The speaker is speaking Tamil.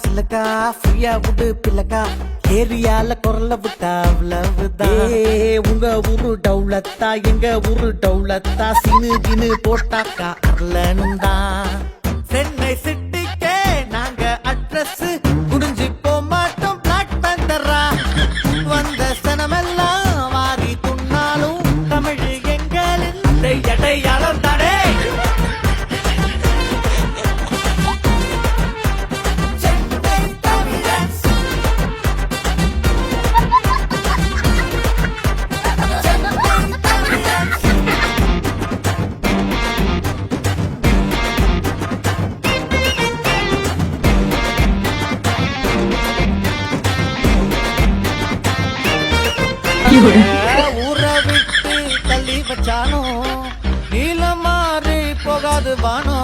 சில்லக்கா ஃப்ரீயா விடு பிள்ளக்கா ஏரியால குரல விட்டா உங்க ஊரு டவுலத்தா எங்க ஊரு டவுலத்தா சினு கினு போட்டாக்கா அர்லனுந்தா சென்னை சிட்டிக்கே நாங்க அட்ரஸ் குடிஞ்சு போமாட்டோம் பிளாக் பந்தரா வந்த சனமெல்லாம் வாரி துண்ணாலும் தமிழ் எங்களின் அடையாளம் தானே. ஊரை விட்டு தள்ளி வச்சானோ நீல மாறி போகாது வானோ